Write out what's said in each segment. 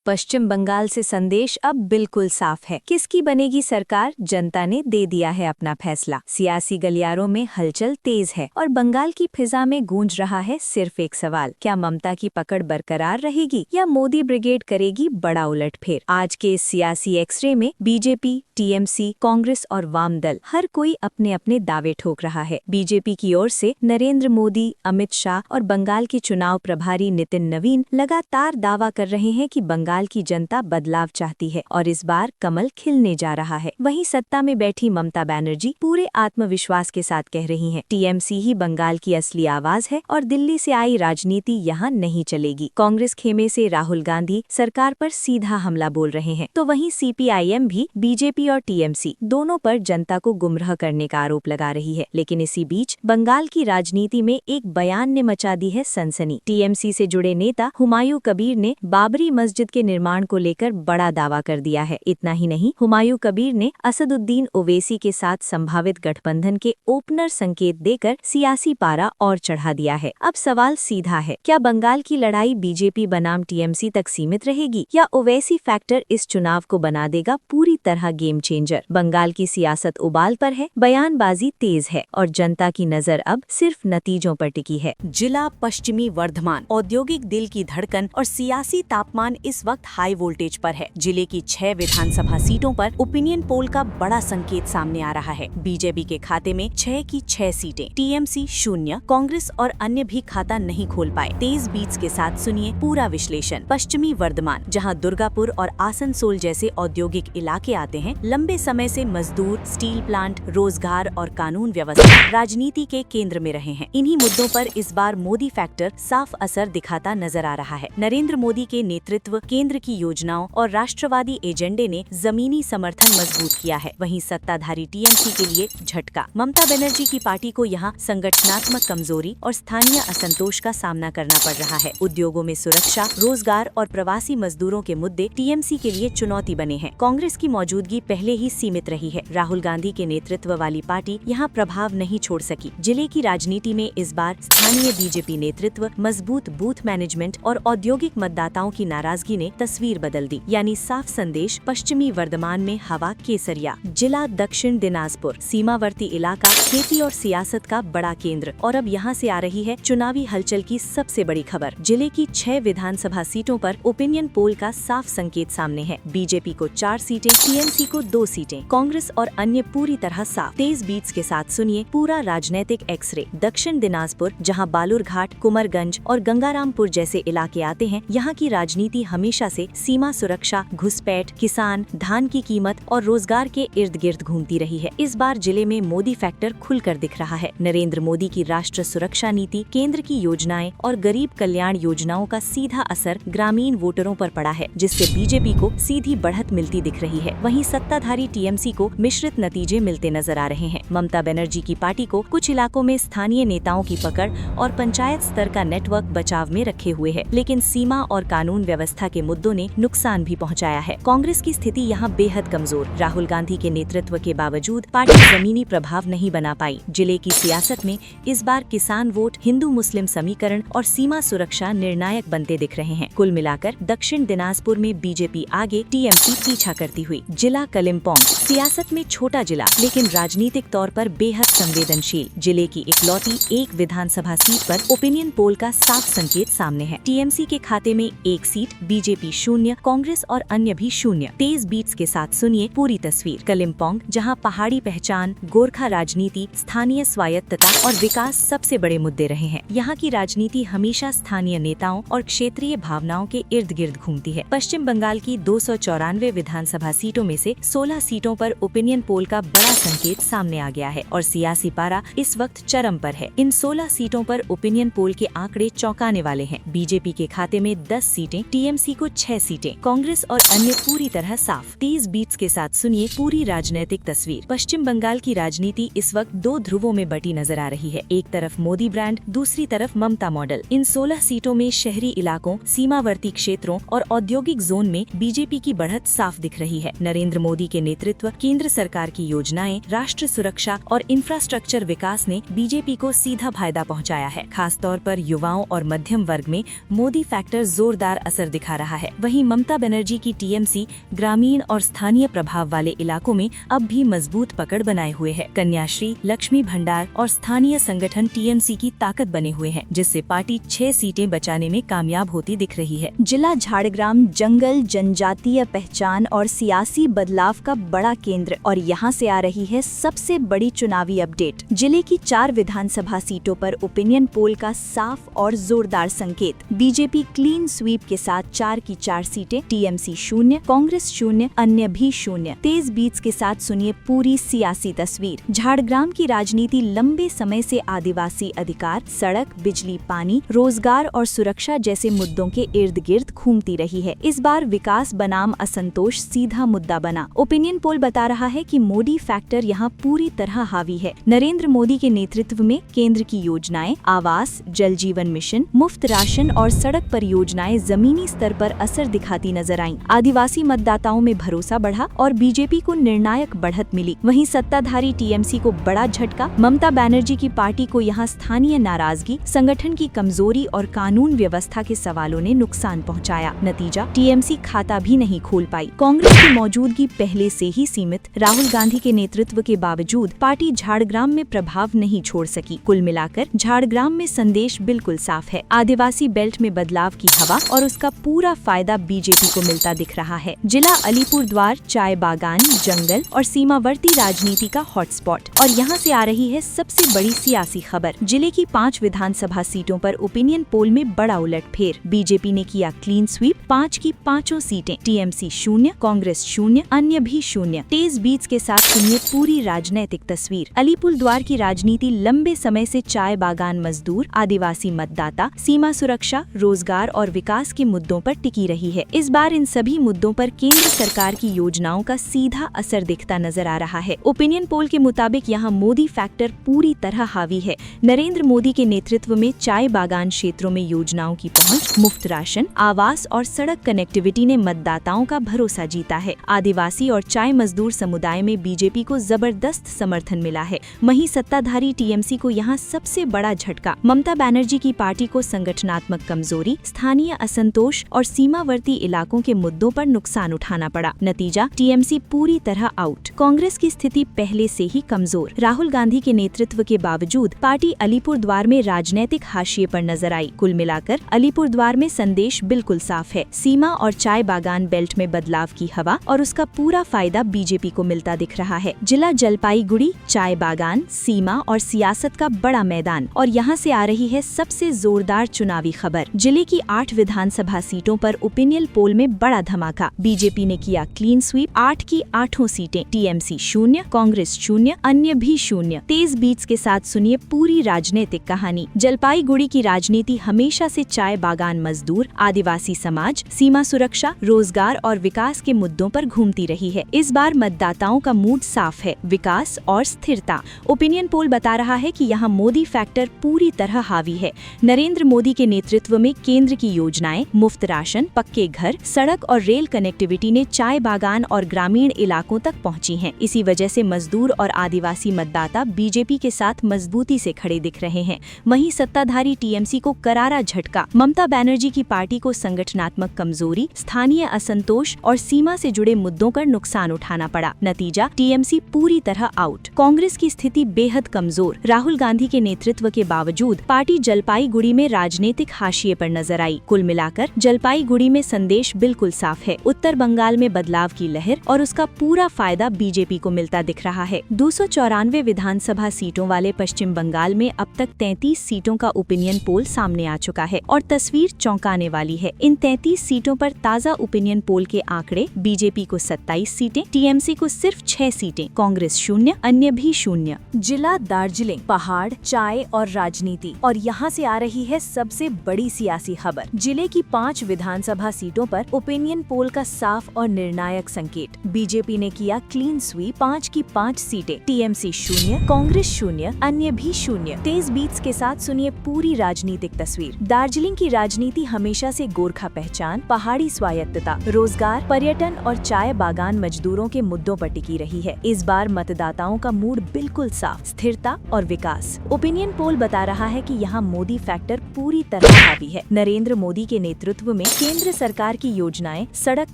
पश्चिम बंगाल से संदेश अब बिल्कुल साफ है। किसकी बनेगी सरकार, जनता ने दे दिया है अपना फैसला। सियासी गलियारों में हलचल तेज है और बंगाल की फिजा में गूंज रहा है सिर्फ एक सवाल, क्या ममता की पकड़ बरकरार रहेगी या मोदी ब्रिगेड करेगी बड़ा उलटफेर। आज के इस सियासी एक्सरे में बीजेपी, टीएमसी, कांग्रेस और वाम दल हर कोई अपने अपने दावे ठोक रहा है। बीजेपी की ओर से नरेंद्र मोदी, अमित शाह और बंगाल के चुनाव प्रभारी नितिन नवीन लगातार दावा कर रहे हैं कि बंगाल की जनता बदलाव चाहती है और इस बार कमल खिलने जा रहा है। वहीं सत्ता में बैठी ममता बनर्जी पूरे आत्मविश्वास के साथ कह रही हैं, टीएमसी ही बंगाल की असली आवाज है और दिल्ली से आई राजनीति यहाँ नहीं चलेगी। कांग्रेस खेमे से राहुल गांधी सरकार पर सीधा हमला बोल रहे हैं, तो वहीं सीपीआईएम भी बीजेपी और टीएमसी दोनों पर जनता को गुमराह करने का आरोप लगा रही है। लेकिन इसी बीच बंगाल की राजनीति में एक बयान ने मचा दी है सनसनी। टीएमसी से जुड़े नेता हुमायूं कबीर ने बाबरी मस्जिद के निर्माण को लेकर बड़ा दावा कर दिया है। इतना ही नहीं, हुमायूं कबीर ने असदुद्दीन ओवैसी के साथ संभावित गठबंधन के ओपनर संकेत देकर सियासी पारा और चढ़ा दिया है। अब सवाल सीधा है, क्या बंगाल की लड़ाई बीजेपी बनाम टीएमसी तक सीमित रहेगी या ओवैसी फैक्टर इस चुनाव को बना देगा पूरी तरह गेम चेंजर। बंगाल की सियासत उबाल पर है, बयानबाजी तेज है और जनता की नजर अब सिर्फ नतीजों पर टिकी है। जिला पश्चिमी वर्धमान औद्योगिक दिल की धड़कन और सियासी तापमान इस वक्त हाई वोल्टेज पर है। जिले की 6 विधानसभा सीटों पर ओपिनियन पोल का बड़ा संकेत सामने आ रहा है। बीजेपी के खाते में 6 की 6 सीटें, टीएमसी 0, कांग्रेस और अन्य भी खाता नहीं खोल पाए। तेज बीट्स के साथ सुनिए पूरा विश्लेषण। पश्चिमी वर्धमान, जहां दुर्गापुर और आसनसोल जैसे औद्योगिक इलाके आते हैं, लंबे समय से मजदूर, स्टील प्लांट, रोजगार और कानून व्यवस्था राजनीति के केंद्र में रहे हैं। इन्हीं मुद्दों पर इस बार मोदी फैक्टर साफ असर दिखाता नजर आ रहा है। नरेंद्र मोदी के नेतृत्व, केंद्र की योजनाओं और राष्ट्रवादी एजेंडे ने जमीनी समर्थन मजबूत किया है। वहीं सत्ताधारी टीएमसी के लिए झटका। ममता बनर्जी की पार्टी को यहां संगठनात्मक कमजोरी और स्थानीय असंतोष का सामना करना पड़ रहा है। उद्योगों में सुरक्षा, रोजगार और प्रवासी मजदूरों के मुद्दे टीएमसी के लिए चुनौती बने हैं। कांग्रेस की मौजूदगी पहले ही सीमित रही है। राहुल गांधी के नेतृत्व वाली पार्टी यहाँ प्रभाव नहीं छोड़ सकी। जिले की राजनीति में इस बार स्थानीय बीजेपी नेतृत्व, मजबूत बूथ मैनेजमेंट और औद्योगिक मतदाताओं की नाराजगी ने तस्वीर बदल दी। यानी साफ संदेश, पश्चिमी वर्धमान में हवा केसरिया। जिला दक्षिण दिनाजपुर, सीमावर्ती इलाका, खेती और सियासत का बड़ा केंद्र। और अब यहाँ से आ रही है चुनावी हलचल की सबसे बड़ी खबर। जिले की 6 विधानसभा सीटों पर ओपिनियन पोल का साफ संकेत सामने है। बीजेपी को 4 सीटें, टीएमसी को 2 सीटें, कांग्रेस और अन्य पूरी तरह साफ। तेज बीट्स के साथ सुनिए पूरा राजनीतिक एक्सरे। दक्षिण दिनाजपुर, जहाँ बालूरघाट, कुमरगंज और गंगारामपुर जैसे इलाके आते हैं, यहाँ की राजनीति हमेशा से सीमा सुरक्षा, घुसपैठ, किसान, धान की कीमत और रोजगार के इर्द गिर्द घूमती रही है। इस बार जिले में मोदी फैक्टर खुलकर दिख रहा है। नरेंद्र मोदी की राष्ट्र सुरक्षा नीति, केंद्र की योजनाएं और गरीब कल्याण योजनाओं का सीधा असर ग्रामीण वोटरों पर पड़ा है, जिससे बीजेपी को सीधी बढ़त मिलती दिख रही है। वहीं सत्ताधारी टीएमसी को मिश्रित नतीजे मिलते नजर आ रहे हैं। ममता बनर्जी की पार्टी को कुछ इलाकों में स्थानीय नेताओं की पकड़ और पंचायत स्तर का नेटवर्क बचाव में रखे हुए है, लेकिन सीमा और कानून व्यवस्था के मुद्दों ने नुकसान भी पहुंचाया है। कांग्रेस की स्थिति यहाँ बेहद कमजोर। राहुल गांधी के नेतृत्व के बावजूद पार्टी जमीनी प्रभाव नहीं बना पाई। जिले की सियासत में इस बार किसान वोट, हिंदू मुस्लिम समीकरण और सीमा सुरक्षा निर्णायक बनते दिख रहे हैं। कुल मिलाकर दक्षिण दिनाजपुर में बीजेपी आगे, टीएमसी पीछा करती हुई। जिला कलिम्पोंग, सियासत में छोटा जिला लेकिन राजनीतिक तौर पर बेहद संवेदनशील। जिले की इकलौती एक विधानसभा सीट पर ओपिनियन पोल का साफ संकेत सामने है। टीएमसी के खाते में 1 सीट, बीजेपी 0, कांग्रेस और अन्य भी 0। तेज बीट्स के साथ सुनिए पूरी तस्वीर। कलिम्पोंग, जहां पहाड़ी पहचान, गोरखा राजनीति, स्थानीय स्वायत्तता और विकास सबसे बड़े मुद्दे रहे हैं। यहाँ की राजनीति हमेशा स्थानीय नेताओं और क्षेत्रीय भावनाओं के इर्द गिर्द घूमती है। पश्चिम बंगाल की 294 विधानसभा सीटों में से 16 सीटों पर ओपिनियन पोल का बड़ा संकेत सामने आ गया है और सियासी पारा इस वक्त चरम पर है। इन 16 सीटों पर ओपिनियन पोल के आंकड़े चौंकाने वाले हैं। बीजेपी के खाते में 10 सीटें, टीएमसी को 6 सीटें, कांग्रेस और अन्य पूरी तरह साफ। तेज बीट्स के साथ सुनिए पूरी राजनीतिक तस्वीर। पश्चिम बंगाल की राजनीति इस वक्त 2 ध्रुवों में बटी नजर आ रही है। एक तरफ मोदी ब्रांड, दूसरी तरफ ममता मॉडल। इन 16 सीटों में शहरी इलाकों, सीमावर्ती क्षेत्रों और औद्योगिक जोन में बीजेपी की बढ़त साफ दिख रही है। नरेंद्र मोदी के नेतृत्व, केंद्र सरकार की योजनाएं, राष्ट्र सुरक्षा और इंफ्रास्ट्रक्चर विकास ने बीजेपी को सीधा फायदा पहुंचाया है। खास तौर पर युवाओं और मध्यम वर्ग में मोदी फैक्टर जोरदार असर दिखा रहा रहा है। वहीं ममता बनर्जी की टीएमसी ग्रामीण और स्थानीय प्रभाव वाले इलाकों में अब भी मजबूत पकड़ बनाए हुए है। कन्याश्री, लक्ष्मी भंडार और स्थानीय संगठन टीएमसी की ताकत बने हुए हैं, जिससे पार्टी 6 सीटें बचाने में कामयाब होती दिख रही है। जिला झाड़ग्राम जंगल, जनजातीय पहचान और सियासी बदलाव का बड़ा केंद्र, और यहाँ से आ रही है सबसे बड़ी चुनावी अपडेट। जिले की 4 विधानसभा सीटों पर ओपिनियन पोल का साफ और जोरदार संकेत। बीजेपी क्लीन स्वीप के साथ 4 की 4 सीटें, टीएमसी 0, कांग्रेस 0, अन्य भी 0। तेज बीट्स के साथ सुनिए पूरी सियासी तस्वीर। झाड़ग्राम की राजनीति लंबे समय से आदिवासी अधिकार, सड़क, बिजली, पानी, रोजगार और सुरक्षा जैसे मुद्दों के इर्द गिर्द घूमती रही है। इस बार विकास बनाम असंतोष सीधा मुद्दा बना। ओपिनियन पोल बता रहा है कि मोदी फैक्टर यहाँ पूरी तरह हावी है। नरेंद्र मोदी के नेतृत्व में केंद्र की योजनाएं, आवास, जल जीवन मिशन, मुफ्त राशन और सड़क परियोजनाएं जमीनी स्तर पर असर दिखाती नजर आईं। आदिवासी मतदाताओं में भरोसा बढ़ा और बीजेपी को निर्णायक बढ़त मिली। वहीं सत्ताधारी टीएमसी को बड़ा झटका। ममता बनर्जी की पार्टी को यहाँ स्थानीय नाराजगी, संगठन की कमजोरी और कानून व्यवस्था के सवालों ने नुकसान पहुंचाया। नतीजा, टीएमसी खाता भी नहीं खोल पाई। कांग्रेस की मौजूदगी पहले से ही सीमित। राहुल गांधी के नेतृत्व के बावजूद पार्टी झाड़ग्राम में प्रभाव नहीं छोड़ सकी। कुल मिलाकर झाड़ग्राम में संदेश बिल्कुल साफ है। आदिवासी बेल्ट में बदलाव की हवा और उसका पूरा फायदा बीजेपी को मिलता दिख रहा है। जिला अलीपुरद्वार चाय बागान, जंगल और सीमावर्ती राजनीति का हॉटस्पॉट, और यहाँ से आ रही है सबसे बड़ी सियासी खबर। जिले की 5 विधानसभा सीटों पर ओपिनियन पोल में बड़ा उलटफेर। बीजेपी ने किया क्लीन स्वीप, 5 की 5 सीटें, टीएमसी 0, कांग्रेस 0, अन्य भी 0। तेज बीट्स के साथ सुनिए पूरी राजनीतिक तस्वीर। अलीपुरद्वार की राजनीति लंबे समय से चाय बागान मजदूर, आदिवासी मतदाता, सीमा सुरक्षा, रोजगार और विकास के मुद्दों पर टिकी रही है। इस बार इन सभी मुद्दों पर केंद्र सरकार की योजनाओं का सीधा असर दिखता नजर आ रहा है। ओपिनियन पोल के मुताबिक यहाँ मोदी फैक्टर पूरी तरह हावी है। नरेंद्र मोदी के नेतृत्व में चाय बागान क्षेत्रों में योजनाओं की पहुंच, मुफ्त राशन, आवास और सड़क कनेक्टिविटी ने मतदाताओं का भरोसा जीता है। आदिवासी और चाय मजदूर समुदाय में बीजेपी को जबरदस्त समर्थन मिला है। वहीं सत्ताधारी टीएमसी को यहाँ सबसे बड़ा झटका। ममता बनर्जी की पार्टी को संगठनात्मक कमजोरी, स्थानीय असंतोष और सीमावर्ती इलाकों के मुद्दों पर नुकसान उठाना पड़ा। नतीजा, टीएमसी पूरी तरह आउट। कांग्रेस की स्थिति पहले से ही कमजोर। राहुल गांधी के नेतृत्व के बावजूद पार्टी अलीपुरद्वार में राजनीतिक हाशिए पर नजर आई। कुल मिलाकर अलीपुरद्वार में संदेश बिल्कुल साफ है। सीमा और चाय बागान बेल्ट में बदलाव की हवा और उसका पूरा फायदा बीजेपी को मिलता दिख रहा है। जिला जलपाईगुड़ी, चाय बागान, सीमा और सियासत का बड़ा मैदान, और यहाँ से आ रही है सबसे जोरदार चुनावी खबर। जिले की 8 विधानसभा सीटों पर ओपिनियन पोल में बड़ा धमाका। बीजेपी ने किया क्लीन स्वीप, 8 की 8 सीटें, टीएमसी 0, कांग्रेस 0, अन्य भी 0। तेज बीट्स के साथ सुनिए पूरी राजनीतिक कहानी। जलपाईगुड़ी की राजनीति हमेशा से चाय बागान मजदूर, आदिवासी समाज, सीमा सुरक्षा, रोजगार और विकास के मुद्दों पर घूमती रही है। इस बार मतदाताओं का मूड साफ है, विकास और स्थिरता। ओपिनियन पोल बता रहा है कि यहाँ मोदी फैक्टर पूरी तरह हावी है। नरेंद्र मोदी के नेतृत्व में केंद्र की योजनाएं, मुफ्त राशन, पक्के घर, सड़क और रेल कनेक्टिविटी ने चाय बागान और ग्रामीण इलाकों तक पहुंची हैं। इसी वजह से मजदूर और आदिवासी मतदाता बीजेपी के साथ मजबूती से खड़े दिख रहे हैं। वहीं सत्ताधारी टीएमसी को करारा झटका। ममता बनर्जी की पार्टी को संगठनात्मक कमजोरी, स्थानीय असंतोष और सीमा से जुड़े मुद्दों पर नुकसान उठाना पड़ा। नतीजा, टीएमसी पूरी तरह आउट। कांग्रेस की स्थिति बेहद कमजोर। राहुल गांधी के नेतृत्व के बावजूद पार्टी जलपाईगुड़ी में राजनीतिक हाशिए पर नजर आई। कुल मिलाकर जलपाईगुड़ी में संदेश बिल्कुल साफ है। उत्तर बंगाल में बदलाव की लहर और उसका पूरा फायदा बीजेपी को मिलता दिख रहा है। 294 विधानसभा सीटों वाले पश्चिम बंगाल में अब तक 33 सीटों का ओपिनियन पोल सामने आ चुका है और तस्वीर चौंकाने वाली है। इन 33 सीटों पर ताज़ा ओपिनियन पोल के आंकड़े, बीजेपी को 27 सीटें, टीएमसी को सिर्फ 6 सीटें, कांग्रेस 0, अन्य भी 0। जिला दार्जिलिंग, पहाड़, चाय और राजनीति, और यहाँ से आ रही है सबसे बड़ी सियासी खबर। जिले की 5 विधानसभा सीटों पर ओपिनियन पोल का साफ और निर्णायक संकेत। बीजेपी ने किया क्लीन स्वीप, 5 की 5 सीटें, टीएमसी 0, कांग्रेस 0, अन्य भी 0। तेज बीट्स के साथ सुनिए पूरी राजनीतिक तस्वीर। दार्जिलिंग की राजनीति हमेशा से गोरखा पहचान, पहाड़ी स्वायत्तता, रोजगार, पर्यटन और चाय बागान मजदूरों के मुद्दों पर टिकी रही है। इस बार मतदाताओं का मूड बिल्कुल साफ, स्थिरता और विकास। ओपिनियन पोल बता रहा है कि यहाँ मोदी फैक्टर पूरी तरह हावी है। नरेंद्र मोदी के नेतृत्व में केंद्र सरकार की योजनाएं, सड़क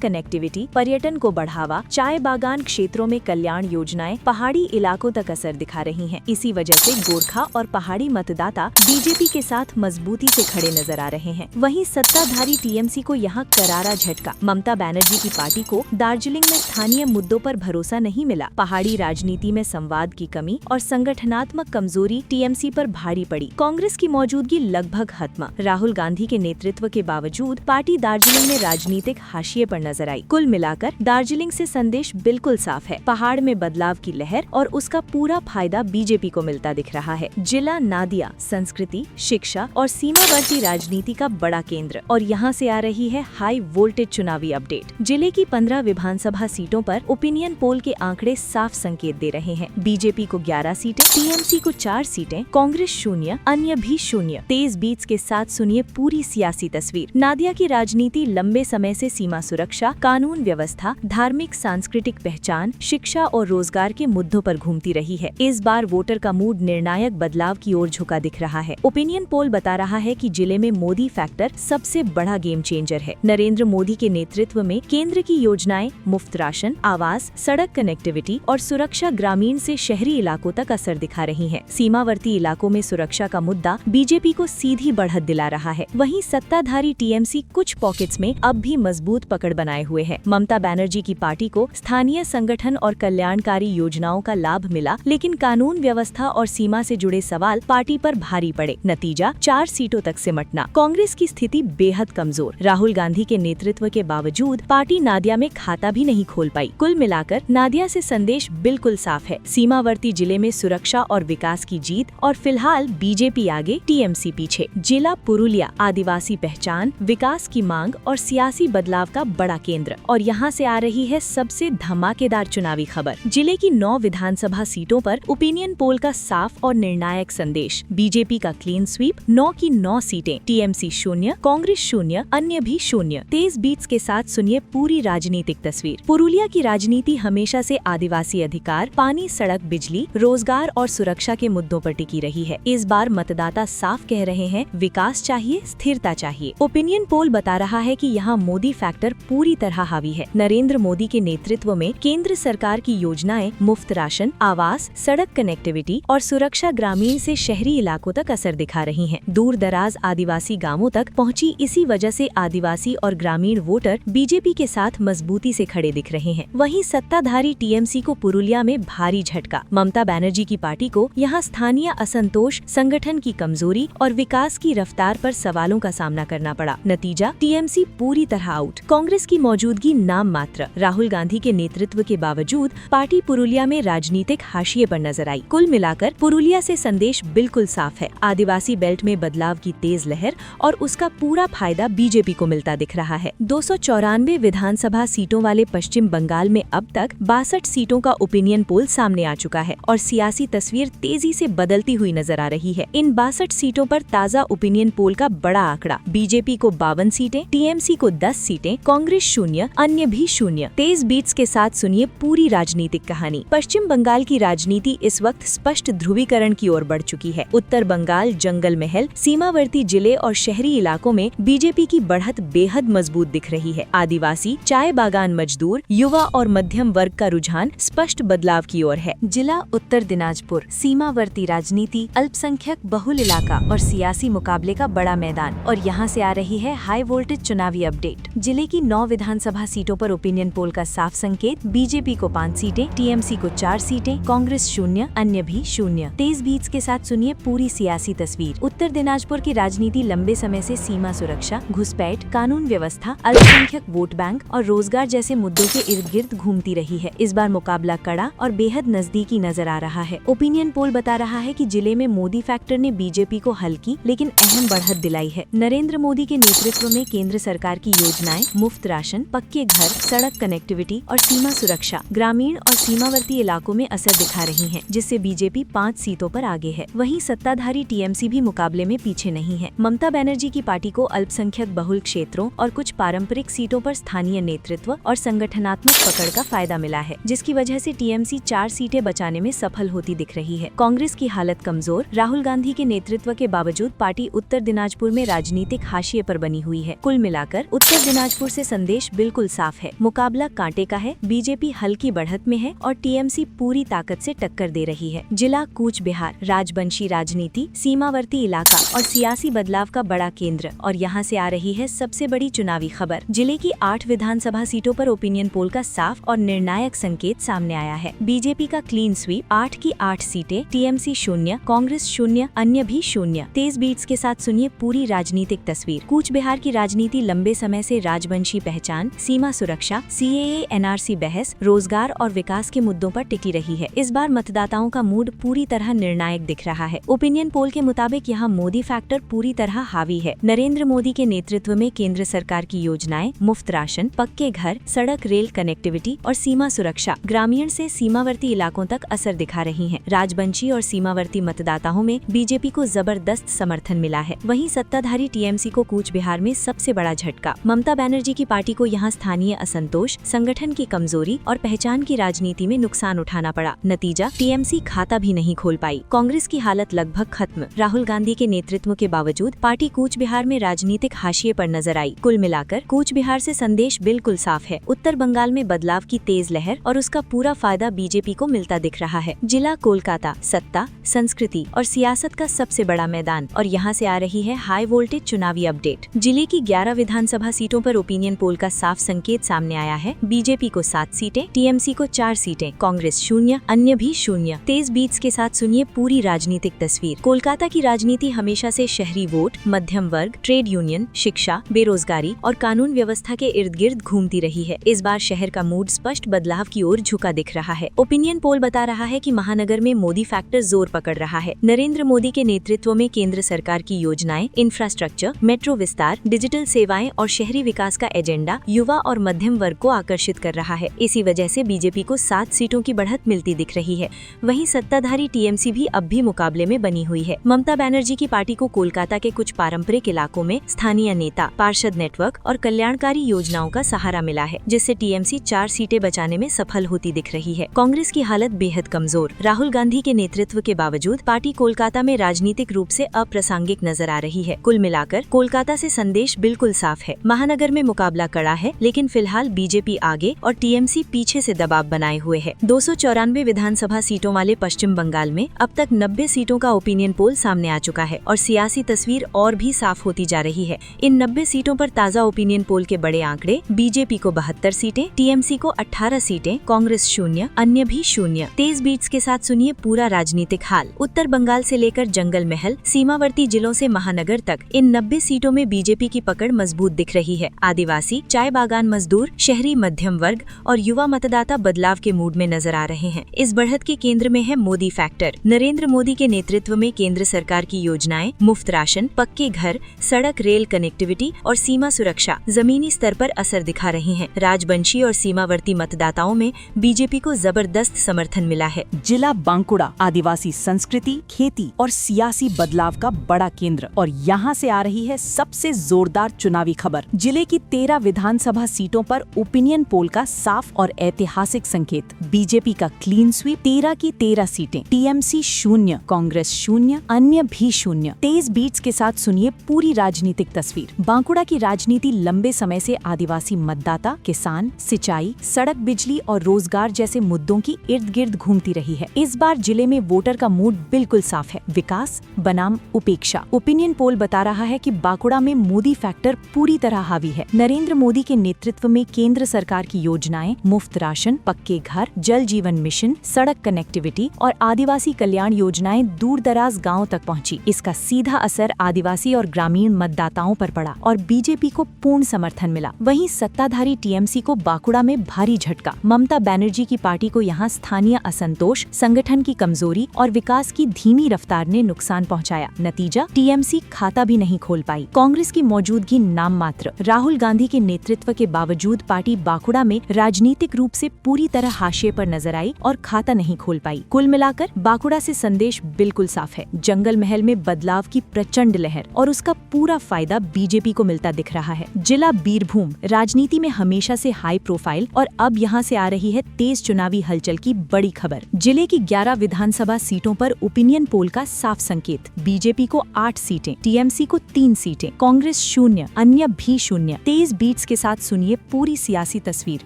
कनेक्टिविटी, पर्यटन को बढ़ावा, चाय बागान क्षेत्रों में कल्याण योजनाएं पहाड़ी इलाकों तक असर दिखा रही हैं। इसी वजह से गोरखा और पहाड़ी मतदाता बीजेपी के साथ मजबूती से खड़े नजर आ रहे हैं। वहीं सत्ताधारी टीएमसी को यहाँ करारा झटका। ममता बनर्जी की पार्टी को दार्जिलिंग में स्थानीय मुद्दों पर भरोसा नहीं मिला। पहाड़ी राजनीति में संवाद की कमी और संगठनात्मक कमजोरी टीएमसी पर भारी पड़ी। कांग्रेस की मौजूदगी लगभग खत्म। राहुल गांधी के नेतृत्व के बावजूद पार्टी दार्जिलिंग में राजनीतिक हाशिए पर नजर आई। कुल मिलाकर दार्जिलिंग से संदेश बिल्कुल साफ है। पहाड़ में बदलाव की लहर और उसका पूरा फायदा बीजेपी को मिलता दिख रहा है। जिला नादिया संस्कृति, शिक्षा और सीमावर्ती राजनीति का बड़ा केंद्र, और यहाँ से आ रही है हाई वोल्टेज चुनावी अपडेट। जिले की 15 विधानसभा सीटों पर ओपिनियन पोल के आंकड़े साफ संकेत दे रहे हैं। बीजेपी को 11 सीटें, टीएमसी को 4 सीटें, कांग्रेस 0, अन्य भी 0। तेज बीट्स के साथ सुनिए पूरी सियासी तस्वीर। नादिया की राजनीति लंबे समय से सीमा सुरक्षा, कानून व्यवस्था, धार्मिक सांस्कृतिक पहचान, शिक्षा और रोजगार के मुद्दों पर घूमती रही है। इस बार वोटर का मूड निर्णायक बदलाव की ओर झुका दिख रहा है। ओपिनियन पोल बता रहा है कि जिले में मोदी फैक्टर सबसे बड़ा गेम चेंजर है। नरेंद्र मोदी के नेतृत्व में केंद्र की योजनाएं, मुफ्त राशन, आवास, सड़क कनेक्टिविटी और सुरक्षा ग्रामीण से शहरी इलाकों तक असर दिखा रही है। सीमावर्ती इलाकों में सुरक्षा का मुद्दा बीजेपी को सीधी बढ़त दिला रहा है। वहीं सत्ताधारी टीएमसी कुछ पॉकेट्स में अब भी मजबूत पकड़ बनाए हुए है। ममता बनर्जी की पार्टी को स्थानीय संगठन और कल्याणकारी योजनाओं का लाभ मिला, लेकिन कानून व्यवस्था और सीमा से जुड़े सवाल पार्टी पर भारी पड़े। नतीजा 4 सीटों तक सिमटना। कांग्रेस की स्थिति बेहद कमजोर। राहुल गांधी के नेतृत्व के बावजूद पार्टी नादिया में खाता भी नहीं खोल पाई। कुल मिलाकर नादिया से संदेश बिल्कुल साफ है। सीमावर्ती जिले में सुरक्षा और विकास की जीत, और फिलहाल बीजेपी आगे, टीएमसी पीछे। जिला पुरुलिया आदिवासी पहचान, विकास की मांग और सियासी बदलाव का बड़ा केंद्र, और यहाँ से आ रही है सबसे धमाकेदार चुनावी खबर। जिले की 9 विधानसभा सीटों पर ओपिनियन पोल का साफ और निर्णायक संदेश। बीजेपी का क्लीन स्वीप, 9 की 9 सीटें, टीएमसी 0, कांग्रेस 0, अन्य भी 0। तेज बीट्स के साथ सुनिए पूरी राजनीतिक तस्वीर। पुरुलिया की राजनीति हमेशा से आदिवासी अधिकार, पानी, सड़क, बिजली, रोजगार और सुरक्षा के मुद्दों पर टिकी रही है। इस बार मतदाता साफ कह रहे हैं, विकास चाहिए, स्थिरता चाहिए। ओपिनियन पोल बता रहा है कि यहाँ मोदी फैक्टर पूरी तरह हावी है। नरेंद्र मोदी के नेतृत्व में केंद्र सरकार की योजनाएं, मुफ्त राशन, आवास, सड़क कनेक्टिविटी और सुरक्षा ग्रामीण से शहरी इलाकों तक असर दिखा रही हैं। दूर दराज आदिवासी गांवों तक पहुंची। इसी वजह से आदिवासी और ग्रामीण वोटर बीजेपी के साथ मजबूती से खड़े दिख रहे हैं। वहीं सत्ताधारी टीएमसी को पुरुलिया में भारी झटका। ममता बनर्जी की पार्टी को यहाँ स्थानीय असंतोष, संगठन की कमजोरी और विकास की रफ्तार पर सवालों का सामना करना पड़ा। नतीजा टीएमसी पूरी तरह आउट। कांग्रेस की मौजूदगी नाम मात्र। राहुल गांधी के नेतृत्व के बावजूद पार्टी पुरुलिया में राजनीतिक हाशिए पर नजर आई। कुल मिलाकर पुरुलिया से संदेश बिल्कुल साफ है। आदिवासी बेल्ट में बदलाव की तेज लहर और उसका पूरा फायदा बीजेपी को मिलता दिख रहा है। 294 विधानसभा सीटों वाले पश्चिम बंगाल में अब तक 62 सीटों का ओपिनियन पोल सामने आ चुका है और सियासी तस्वीर तेजी से बदलती हुई नजर आ रही है। इन 62 सीटों पर ताजा ओपिनियन पोल का बड़ा आंकड़ा। बीजेपी को 52 सीटें, टीएमसी को 10 सीटें, कांग्रेस 0, अन्य भी 0। तेज बीट्स के साथ सुनिए पूरी राजनीतिक कहानी। पश्चिम बंगाल की राजनीति इस वक्त स्पष्ट ध्रुवीकरण की ओर बढ़ चुकी है। उत्तर बंगाल, जंगल महल, सीमावर्ती जिले और शहरी इलाकों में बीजेपी की बढ़त बेहद मजबूत दिख रही है। आदिवासी, चाय बागान मजदूर, युवा और मध्यम वर्ग का रुझान स्पष्ट बदलाव की ओर है। जिला उत्तर दिनाजपुर, सीमावर्ती राजनीति, अल्पसंख्यक बहुल इलाका और सियासी मुकाबले का बड़ा मैदान, और यहाँ से आ रही है हाई वोल्टेज चुनावी अपडेट। जिले की 9 विधानसभा सीटों पर ओपिनियन पोल का साफ संकेत। बीजेपी को 5 सीटें, टीएमसी को 4 सीटें, कांग्रेस 0, अन्य भी 0। तेज बीट्स के साथ सुनिए पूरी सियासी तस्वीर। उत्तर दिनाजपुर की राजनीति लंबे समय से सीमा सुरक्षा, घुसपैठ, कानून व्यवस्था, अल्पसंख्यक वोट बैंक और रोजगार जैसे मुद्दों के इर्द गिर्द घूमती रही है। इस बार मुकाबला कड़ा और बेहद नजदीकी नजर आ रहा है। ओपिनियन पोल बता रहा है कि जिले में मोदी फैक्टर ने बीजेपी को हल्की लेकिन अहम बढ़त दिलाई है। नरेंद्र मोदी के नेतृत्व में केंद्र सरकार की योजनाएं, मुफ्त राशन, पक्के घर, सड़क कनेक्टिविटी और सीमा सुरक्षा ग्रामीण और सीमावर्ती इलाकों में असर दिखा रही है, जिससे बीजेपी 5 सीटों पर आगे है। वहीं सत्ताधारी टीएमसी भी मुकाबले में पीछे नहीं है। ममता बनर्जी की पार्टी को अल्पसंख्यक बहुल क्षेत्रों और कुछ पारंपरिक सीटों पर स्थानीय नेतृत्व और संगठनात्मक पकड़ का फायदा मिला है, जिसकी वजह से टीएमसी 4 सीटें बचाने में सफल होती दिख रही है। कांग्रेस की हालत कमजोर। राहुल गांधी के नेतृत्व के बावजूद पार्टी उत्तर दिनाजपुर में राजनीतिक हाशिए पर बनी हुई है। कुल मिलाकर उत्तर दिनाजपुर से संदेश बिल्कुल साफ है। मुकाबला कांटे का है, बीजेपी हल्की बढ़त में है और टीएमसी पूरी ताकत से टक्कर दे रही है। जिला कूच बिहार राजवंशी राजनीति, सीमावर्ती इलाका और सियासी बदलाव का बड़ा केंद्र, और यहाँ से आ रही है सबसे बड़ी चुनावी खबर। जिले की 8 विधानसभा सीटों पर ओपिनियन पोल का साफ और निर्णायक संकेत सामने आया है। बीजेपी का क्लीन स्वीप, 8 की 8 सीटें, टीएमसी 0, कांग्रेस 0, अन्य भी 0। तेज बीट्स के साथ सुनिए पूरी राजनीतिक तस्वीर। कूच बिहार की राजनीति लंबे समय से राजवंशी पहचान, सीमा सुरक्षा, सीएए एनआरसी बहस, रोजगार और विकास के मुद्दों पर टिकी रही है। इस बार मतदाताओं का मूड पूरी तरह निर्णायक दिख रहा है। ओपिनियन पोल के मुताबिक यहाँ मोदी फैक्टर पूरी तरह हावी है। नरेंद्र मोदी के नेतृत्व में केंद्र सरकार की योजनाएं, मुफ्त राशन, पक्के घर, सड़क रेल कनेक्टिविटी और सीमा सुरक्षा ग्रामीण से सीमावर्ती इलाकों तक असर दिखा रही हैं। राजवंशी और सीमावर्ती मतदाताओं में बीजेपी को जबरदस्त समर्थन मिला है। वहीं सत्ताधारी टीएमसी को कूच बिहार में सबसे बड़ा झटका। ममता बनर्जी की पार्टी को यहाँ स्थानीय असंतोष, संगठन की कमजोरी और पहचान की राजनीति में नुकसान उठाना पड़ा। नतीजा, टीएमसी खाता भी नहीं खोल पाई। कांग्रेस की हालत लगभग खत्म। राहुल गांधी के नेतृत्व के बावजूद पार्टी कूच बिहार में राजनीतिक हाशिए पर नजर आई। कुल मिलाकर कूच बिहार से संदेश बिल्कुल साफ है। उत्तर बंगाल में बदलाव की तेज लहर और उसका पूरा फायदा बीजेपी को मिलता दिख रहा है। जिला कोलकाता सत्ता, संस्कृति और सियासत का सबसे बड़ा मैदान, और यहाँ से आ रही है हाई वोल्टेज चुनावी अपडेट। जिले की 11 विधानसभा सीटों पर ओपिनियन पोल का साफ संकेत सामने आया है। बीजेपी को 7 सीटें, टीएमसी को 4 सीटें, कांग्रेस 0, अन्य भी 0। तेज बीट्स के साथ सुनिए पूरी राजनीतिक तस्वीर। कोलकाता की राजनीति हमेशा से शहरी वोट, मध्यम वर्ग, ट्रेड यूनियन, शिक्षा, बेरोजगारी और कानून व्यवस्था के इर्द गिर्द घूमती रही है। इस बार शहर का मूड स्पष्ट बदलाव की ओर झुका दिख रहा है। ओपिनियन पोल बता रहा है कि महानगर में मोदी फैक्टर जोर पकड़ रहा है। नरेंद्र मोदी के नेतृत्व में केंद्र सरकार की योजनाएं, इंफ्रास्ट्रक्चर, मेट्रो विस्तार, डिजिटल सेवाएं और शहरी विकास का एजेंडा युवा और मध्यम वर्ग को आकर्षित कर रहा है। इसी वजह से बीजेपी को 7 सीटों की बढ़त मिलती दिख रही है। वहीं सत्ताधारी टीएमसी भी अब भी मुकाबले में बनी हुई है। ममता बनर्जी की पार्टी को कोलकाता के कुछ पारंपरिक इलाकों में स्थानीय नेता, पार्षद नेटवर्क और कल्याणकारी योजनाओं का सहारा मिला है, जिससे टीएमसी 4 सीटें बचाने में सफल होती दिख रही है। कांग्रेस की हालत बेहद कमजोर। राहुल गांधी के नेतृत्व के बावजूद पार्टी कोलकाता में राजनीतिक रूप से अप्रासंगिक नजर आ रही है। कुल मिलाकर कोलकाता से संदेश बिल्कुल साफ है। महानगर में मुकाबला कड़ा है, लेकिन फिलहाल बीजेपी आगे और टीएमसी पीछे से दबाव बनाए हुए है। 294 विधानसभा सीटों वाले पश्चिम बंगाल में अब तक 90 सीटों का ओपिनियन पोल सामने आ चुका है और सियासी तस्वीर और भी साफ होती जा रही है। इन 90 सीटों पर ताज़ा ओपिनियन पोल के बड़े आंकड़े, बीजेपी को 72 सीटें, टीएमसी को 18 सीटें, कांग्रेस 0, अन्य भी 0। तेज बीट्स के साथ सुनिए पूरा राजनीतिक हाल। उत्तर बंगाल से लेकर जंगल महल, सीमावर्ती जिलों से महानगर तक इन 90 सीटों में बीजेपी की पकड़ मजबूत दिख रही है। आदिवासी, चाय बागान मजदूर, शहरी मध्यम वर्ग और युवा मतदाता बदलाव के मूड में नजर आ रहे हैं। इस बढ़त के केंद्र में है मोदी फैक्टर। नरेंद्र मोदी के नेतृत्व में केंद्र सरकार की योजनाएं, मुफ्त राशन, पक्के घर, सड़क रेल कनेक्टिविटी और सीमा सुरक्षा जमीनी स्तर पर असर दिखा रही हैं। राजवंशी और सीमावर्ती मतदाताओं में बीजेपी को जबरदस्त समर्थन मिला है। जिला बांकुड़ा आदिवासी संस्कृति, खेती और सियासी बदलाव का बड़ा केंद्र, और यहाँ से आ रही है सबसे जोरदार चुनावी खबर। जिले की 13 विधानसभा सीटों पर ओपिनियन पोल का साफ और ऐतिहासिक संकेत। बीजेपी का क्लीन स्वीप, 13 की 13 सीटें, टीएमसी 0, कांग्रेस 0, अन्य भी 0। तेज बीट्स के साथ सुनिए पूरी राजनीतिक तस्वीर। बांकुड़ा की राजनीति लंबे समय से आदिवासी मतदाता, किसान, सिंचाई, सड़क, बिजली और रोजगार जैसे मुद्दों की इर्द गिर्द घूमती रही है। इस बार जिले में वोटर का मूड बिल्कुल साफ है, विकास बनाम उपेक्षा। ओपिनियन पोल बता रहा है कि बांकुड़ा में मोदी फैक्टर पूरी तरह हावी है। नरेंद्र मोदी के नेतृत्व में केंद्र सरकार की योजनाएं, मुफ्त राशन, पक्के घर, जल जीवन मिशन, सड़क कनेक्टिविटी और आदिवासी कल्याण योजनाएं दूर दराज गाँव तक पहुँची। इसका सीधा असर आदिवासी और ग्रामीण मतदाताओं पर पड़ा और बीजेपी को पूर्ण समर्थन मिला। वहीं सत्ताधारी टीएमसी को बांकुड़ा में भारी झटका। ममता बनर्जी की पार्टी को यहाँ स्थानीय असंतोष, संगठन की कमजोरी और विकास की धीमी रफ्तार ने नुकसान पहुँचाया। नतीजा, टीएमसी खाता भी नहीं खोल पाई। कांग्रेस की मौजूदगी नाम मात्र। राहुल गांधी के नेतृत्व के बावजूद पार्टी बांकुड़ा में राजनीतिक रूप से पूरी तरह हाशिए पर नजर आई और खाता नहीं खोल पाई। कुल मिलाकर बांकुड़ा से संदेश बिल्कुल साफ है। जंगल महल में बदलाव की प्रचंड लहर और उसका पूरा फायदा बीजेपी को मिलता दिख रहा है। जिला बीरभूम राजनीति में हमेशा से हाई प्रोफाइल, और अब यहाँ से आ रही है तेज चुनावी हलचल की बड़ी खबर। जिले की 11 विधानसभा सीटों पर ओपिनियन पोल का साफ संकेत। बीजेपी को 8 सीटें, टीएमसी को 3 सीटें, कांग्रेस शून्य, अन्य भी शून्य। तेज बीट्स के साथ सुनिए पूरी सियासी तस्वीर।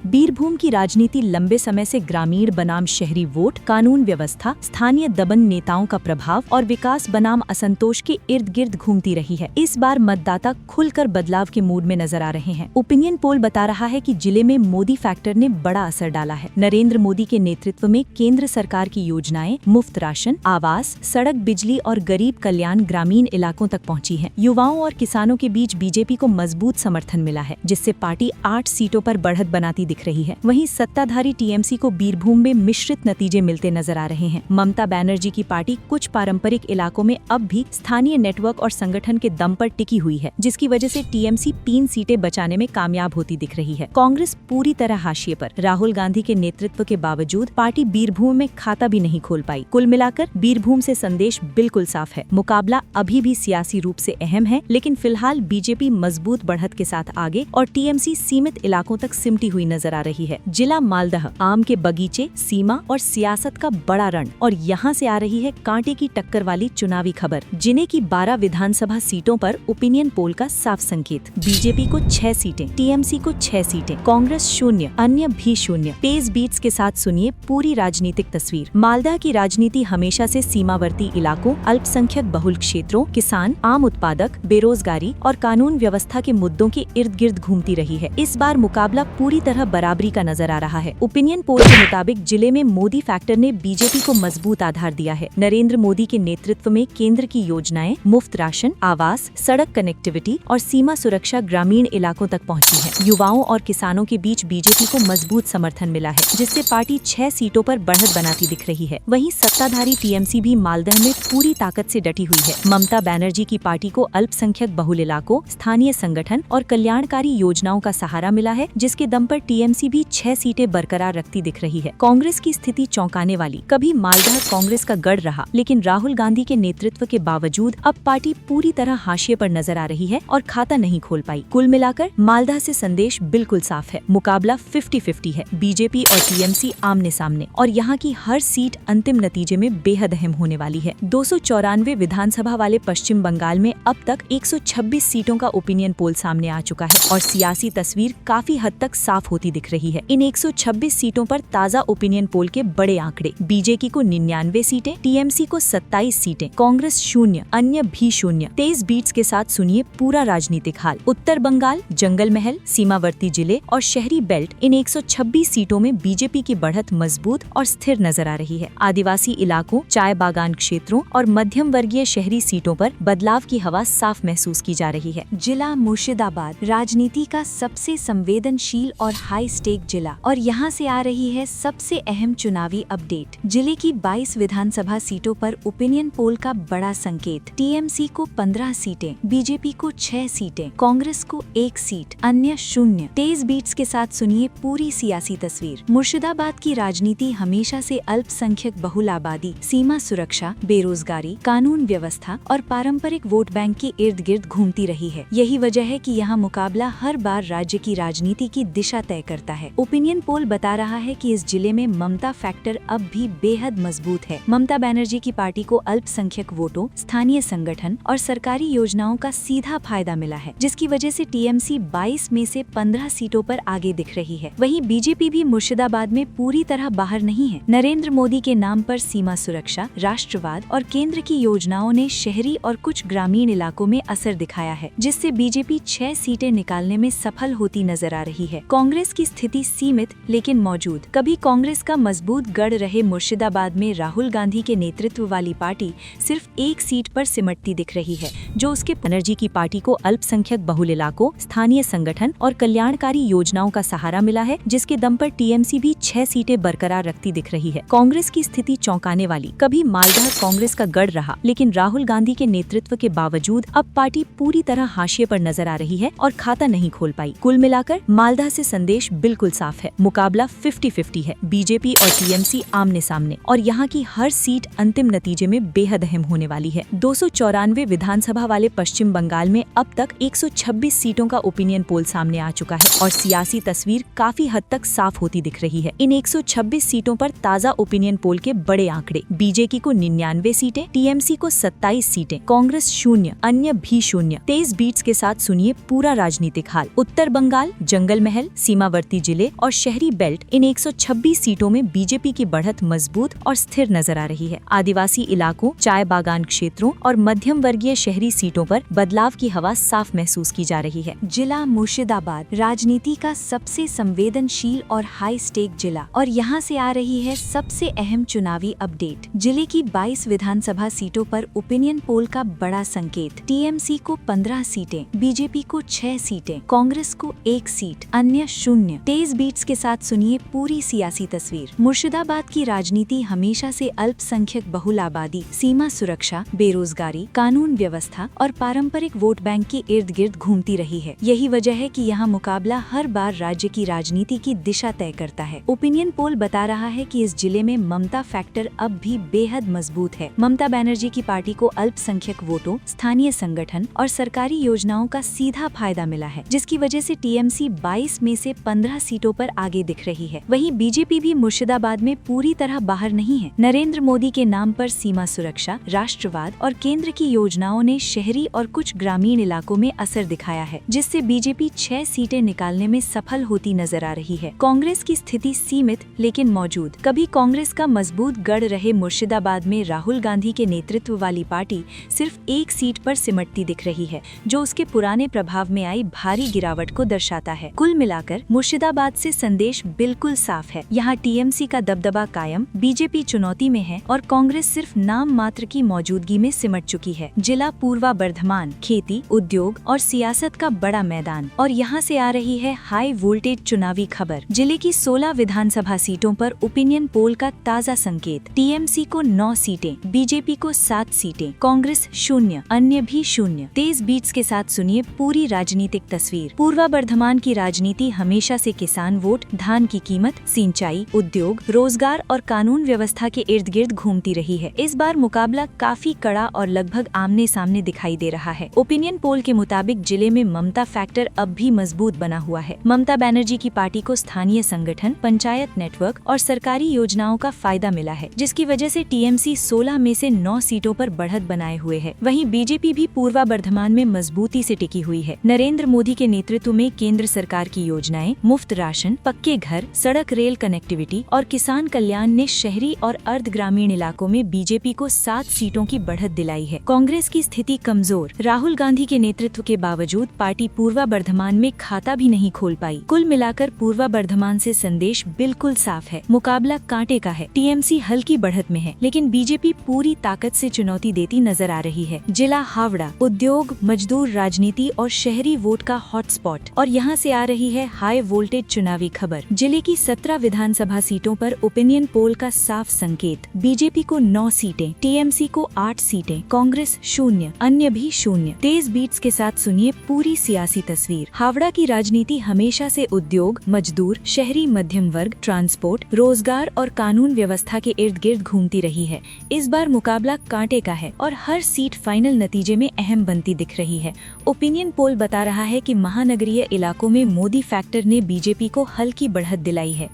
बीरभूम की राजनीति लंबे समय से ग्रामीण बनाम शहरी वोट, कानून व्यवस्था, स्थानीय दबंग नेताओं का प्रभाव और विकास बनाम असंतोष के इर्द गिर्द घूमती रही है। इस बार मतदाता खुलकर बदलाव के मूड में नजर आ रहे हैं। ओपिनियन पोल बता रहा है कि जिले में मोदी फैक्टर ने बड़ा असर डाला है। नरेंद्र मोदी के नेतृत्व में केंद्र सरकार की योजनाएं, मुफ्त राशन, आवास, सड़क, बिजली और गरीब कल्याण ग्रामीण इलाकों तक पहुंची है। युवाओं और किसानों के बीच बीजेपी को मजबूत समर्थन मिला है, जिससे पार्टी 8 सीटों पर बढ़त बनाती दिख रही है। वहीं सत्ताधारी टीएमसी को बीरभूम में मिश्रित नतीजे मिलते नजर आ रहे हैं। ममता बनर्जी की पार्टी कुछ पारंपरिक इलाकों में अब भी स्थानीय नेटवर्क और संगठन के दम पर टिकी हुई है, जिसकी वजह से टीएमसी 3 सीटें बचाने में कामयाब होती दिख रही है। कांग्रेस पूरी तरह हाशिए पर। राहुल गांधी के नेतृत्व के बावजूद पार्टी बीरभूम में खाता भी नहीं खोल पाई। कुल मिलाकर बीरभूम से संदेश बिल्कुल साफ है। मुकाबला अभी भी सियासी रूप से अहम है, लेकिन फिलहाल बीजेपी मजबूत बढ़त के साथ आगे और टीएमसी सीमित इलाकों तक सिमटी हुई नजर आ रही है। जिला मालदह, आम के बगीचे, सीमा और सियासत का बड़ा रण, और यहाँ से आ रही है कांटे की टक्कर वाली चुनावी खबर। जिले की 12 विधानसभा सीटों पर ओपिनियन पोल का साफ संकेत। बीजेपी को 6 सीटें, टीएमसी को 6 सीटें, कांग्रेस शून्य, अन्य भी शून्य। तेज बीट्स के साथ सुनिए पूरी राजनीतिक तस्वीर। मालदह की राजनीति हमेशा से सीमावर्ती इलाकों, अल्पसंख्यक बहुल क्षेत्रों, किसान, आम उत्पादक, बेरोजगारी और कानून व्यवस्था के मुद्दों के इर्द गिर्द घूमती रही है। इस बार मुकाबला पूरी तरह बराबरी का नजर आ रहा है। ओपिनियन पोल के मुताबिक जिले में मोदी फैक्टर ने बीजेपी को मजबूत आधार दिया है। नरेंद्र मोदी के नेतृत्व में केंद्र की योजनाएं, मुफ्त राशन, आवास, सड़क कनेक्टिविटी और सीमा सुरक्षा ग्रामीण इलाकों तक पहुंची है। युवाओं और किसानों के बीच बीजेपी को मजबूत समर्थन मिला है, जिससे पार्टी 6 सीटों पर बढ़त बनाती दिख रही है। वहीं सत्ताधारी टीएमसी भी मालदह में पूरी ताकत से डटी हुई है। ममता बनर्जी की पार्टी को अल्पसंख्यक बहुल इलाकों, स्थानीय संगठन और कल्याणकारी योजनाओं का सहारा मिला है, जिसके दम पर टीएमसी भी 6 सीटें बरकरार रखती दिख रही है। कांग्रेस की स्थिति चौंकाने वाली। कभी मालदह कांग्रेस का गढ़ रहा, लेकिन राहुल गांधी के नेतृत्व के बावजूद अब पार्टी पूरी तरह हाशिए पर नजर आ रही है और खाता नहीं खोल पाई। कुल मिलाकर मालदह से संदेश बिल्कुल साफ है। मुकाबला 50-50 है। बीजेपी और टीएमसी आमने सामने, और यहाँ की हर सीट अंतिम नतीजे में बेहद अहम होने वाली है। 294 विधानसभा वाले पश्चिम बंगाल में अब तक 126 सीटों का ओपिनियन पोल सामने आ चुका है और सियासी तस्वीर काफी हद तक साफ होती दिख रही है। इन 126 सीटों पर ताजा ओपिनियन पोल के बड़े आंकड़े। बीजेपी को 99 सीटें, टीएमसी को 27 सीटें, कांग्रेस शून्य, अन्य भी शून्य। तेज बीट्स के साथ सुनिए पूरा राजनीतिक हाल। उत्तर बंगाल, जंगल महल, सीमावर्ती जिले और शहरी बेल्ट, इन 126 सीटों में बीजेपी की बढ़त मजबूत और स्थिर नजर आ रही है। आदिवासी इलाकों, चाय बागान क्षेत्रों और मध्यम वर्गीय शहरी सीटों पर बदलाव की हवा साफ महसूस की जा रही है। जिला मुर्शिदाबाद, राजनीति का सबसे संवेदनशील और हाई स्टेक जिला, और यहाँ से आ रही है सबसे अहम चुनावी अपडेट। जिले की 22 विधानसभा सीटों पर ओपिनियन पोल का बड़ा संकेत। टीएमसी को 15 सीटें, बीजेपी को 6 सीटें, कांग्रेस को 1 सीट, अन्य शून्य। तेज बीट्स के साथ सुनिए पूरी सियासी तस्वीर। मुर्शिदाबाद की राजनीति हमेशा से अल्पसंख्यक बहुल आबादी, सीमा सुरक्षा, बेरोजगारी, कानून व्यवस्था और पारंपरिक वोट बैंक के इर्द गिर्द घूमती रही है। यही वजह है कि यहाँ मुकाबला हर बार राज्य की राजनीति की दिशा तय करता है। ओपिनियन पोल बता रहा है कि इस जिले में ममता फैक्टर अब भी बेहद मजबूत है। ममता बनर्जी की पार्टी को अल्पसंख्यक वोटों, स्थानीय संगठन और सरकारी योजनाओं का सीधा फायदा मिला है, जिसकी वजह से टीएमसी 22 में से 15 सीटों पर आगे दिख रही है। वहीं बीजेपी भी मुर्शिदाबाद में पूरी तरह बाहर नहीं है। नरेंद्र मोदी के नाम पर सीमा सुरक्षा, राष्ट्रवाद और केंद्र की योजनाओं ने शहरी और कुछ ग्रामीण इलाकों में असर दिखाया है, जिससे बीजेपी 6 सीटें निकालने में सफल होती नजर आ रही है। कांग्रेस की स्थिति सीमित लेकिन मौजूद। कभी कांग्रेस का मजबूत गढ़ रहे मुर्शिदाबाद में राहुल गांधी के नेतृत्व वाली पार्टी सिर्फ 1 सीट पर सिमटती दिख रही है, जो उसके बनर्जी की पार्टी को अल्पसंख्यक बहुल इलाकों, स्थानीय संगठन और कल्याणकारी योजनाओं का सहारा मिला है, जिसके दम पर टीएमसी भी 6 सीटें बरकरार रखती दिख रही है। कांग्रेस की स्थिति चौंकाने वाली। कभी मालदह कांग्रेस का गढ़ रहा, लेकिन राहुल गांधी के नेतृत्व के बावजूद अब पार्टी पूरी तरह हाशिए पर नजर आ रही है और खाता नहीं खोल पाई। कुल मिलाकर मालदह से संदेश बिल्कुल साफ है। मुकाबला 50-50 है। बीजेपी और टीएमसी आमने सामने, और यहाँ की हर सीट अंतिम नतीजे में बेहद अहम होने वाली है। 294 विधानसभा वाले पश्चिम बंगाल में अब तक 126 सीटों का ओपिनियन पोल सामने आ चुका है और सियासी तस्वीर काफी हद तक साफ होती दिख रही है। इन 126 सीटों पर ताजा ओपिनियन पोल के बड़े आंकड़े। बीजेपी को 99 सीटें, टीएमसी को 27 सीटें, कांग्रेस शून्य, अन्य भी शून्य। तेज बीट्स के साथ सुनिए पूरा राजनीतिक हाल। उत्तर बंगाल, जंगल महल, सीमावर्ती जिले और शहरी बेल्ट, इन 126 सीटों में बीजेपी की बढ़त मजबूत और स्थिर नजर आ रही है। आदिवासी इलाकों, चाय बागान क्षेत्रों और मध्यम वर्गीय शहरी सीटों पर बदलाव की हवा साफ महसूस की जा रही है। जिला मुर्शिदाबाद राजनीति का सबसे संवेदनशील और हाई स्टेक जिला, और यहाँ से आ रही है सबसे अहम चुनावी अपडेट। जिले की 22 विधानसभा सीटों पर ओपिनियन पोल का बड़ा संकेत। टीएमसी को 15 सीटें, बीजेपी को 6 सीटें, कांग्रेस को 1 सीट, अन्य 0। तेज बीट्स के साथ सुनिए पूरी सियासी तस्वीर। मुर्शिदाबाद की राजनीति हमेशा से अल्पसंख्यक बहुल आबादी, सीमा सुरक्षा, बेरोजगारी, कानून व्यवस्था और पारंपरिक वोट बैंक के इर्द गिर्द घूमती रही है। यही वजह है कि यहाँ मुकाबला हर बार राज्य की राजनीति की दिशा तय करता है। ओपिनियन पोल बता रहा है कि इस जिले में ममता फैक्टर अब भी बेहद मजबूत है। ममता बनर्जी की पार्टी को अल्पसंख्यक वोटों, स्थानीय संगठन और सरकारी योजनाओं का सीधा फायदा मिला है, जिसकी वजह से टीएमसी 22 में से 15 सीटों पर आगे दिख रही है। वहीं बीजेपी भी मुर्शिदाबाद में पूरी तरह बाहर नहीं है। नरेंद्र मोदी के नाम पर सीमा सुरक्षा, राष्ट्रवाद और केंद्र की योजनाओं ने शहरी और कुछ ग्रामीण इलाकों में असर दिखाया है, जिससे बीजेपी 6 सीटें निकालने में सफल होती नजर आ रही है। कांग्रेस की स्थिति सीमित लेकिन मौजूद। कभी कांग्रेस का मजबूत गढ़ रहे मुर्शिदाबाद में राहुल गांधी के नेतृत्व वाली पार्टी सिर्फ 1 सीट पर सिमटती दिख रही है, जो उसके पुराने प्रभाव में आई भारी गिरावट को दर्शाता है। कुल मिलाकर मुर्शिदाबाद से संदेश बिल्कुल साफ है। यहाँ टीएमसी का दबदबा कायम, बीजेपी चुनौती में है और कांग्रेस सिर्फ नाम मात्र की मौजूदगी में सिमट चुकी है। जिला पूर्वा बर्धमान खेती, उद्योग और सियासत का बड़ा मैदान, और यहाँ से आ रही है हाई वोल्टेज चुनावी खबर। जिले की 16 विधानसभा सीटों पर ओपिनियन पोल का ताज़ा संकेत। टीएमसी को 9 सीटें, बीजेपी को 7 सीटें, कांग्रेस 0, अन्य भी 0। तेज बीट्स के साथ सुनिए पूरी राजनीतिक तस्वीर। पूर्वा बर्धमान की राजनीति हमेशा से किसान वोट, धान की कीमत, सिंचाई, उद्योग, रोजगार और कानून व्यवस्था के इर्द गिर्द घूमती रही है। इस बार मुकाबला काफी कड़ा और लगभग आमने सामने दिखाई दे रहा है। ओपिनियन पोल के मुताबिक जिले में ममता फैक्टर अब भी मजबूत बना हुआ है। ममता बनर्जी की पार्टी को स्थानीय संगठन, पंचायत नेटवर्क और सरकारी योजनाओं का फायदा मिला है, जिसकी वजह से टीएमसी 16 में से 9 सीटों पर बढ़त बनाए हुए है। वहीं बीजेपी भी पूर्वा बर्धमान में मजबूती से टिकी हुई है। नरेंद्र मोदी के नेतृत्व में केंद्र सरकार की योजनाएं, मुफ्त राशन, पक्के घर, सड़क रेल कनेक्टिविटी और किसान कल्याण ने शहरी और अर्ध ग्रामीण इलाकों में बीजेपी को 7 सीटों की बढ़त दिलाई है। कांग्रेस की स्थिति कमजोर। राहुल गांधी के नेतृत्व के बावजूद पार्टी पूर्वा बर्धमान में खाता भी नहीं खोल पाई। कुल मिलाकर पूर्वा बर्धमान से संदेश बिल्कुल साफ है। मुकाबला कांटे का है। टीएमसी हल्की बढ़त में है, लेकिन बीजेपी पूरी ताकत से चुनौती देती नजर आ रही है। जिला हावड़ा उद्योग, मजदूर राजनीति और शहरी वोट का हॉटस्पॉट, और यहाँ से आ रही है हाई वोल्टेज चुनावी खबर। जिले की 17 विधानसभा सीटों पर ओपिनियन पोल का साफ संकेत। बीजेपी को 9 सीटें, टीएमसी को 8 सीटें, कांग्रेस 0, अन्य भी 0। तेज बीट्स के साथ सुनिए पूरी सियासी तस्वीर। हावड़ा की राजनीति हमेशा से उद्योग, मजदूर, शहरी मध्यम वर्ग, ट्रांसपोर्ट, रोजगार और कानून व्यवस्था के इर्द गिर्द घूमती रही है। इस बार मुकाबला कांटे का है और हर सीट फाइनल नतीजे में अहम बनती दिख रही है। ओपिनियन पोल बता रहा है कि महानगरीय इलाकों में मोदी फैक्टर ने बीजेपी को हल्की बढ़त दिलाई है।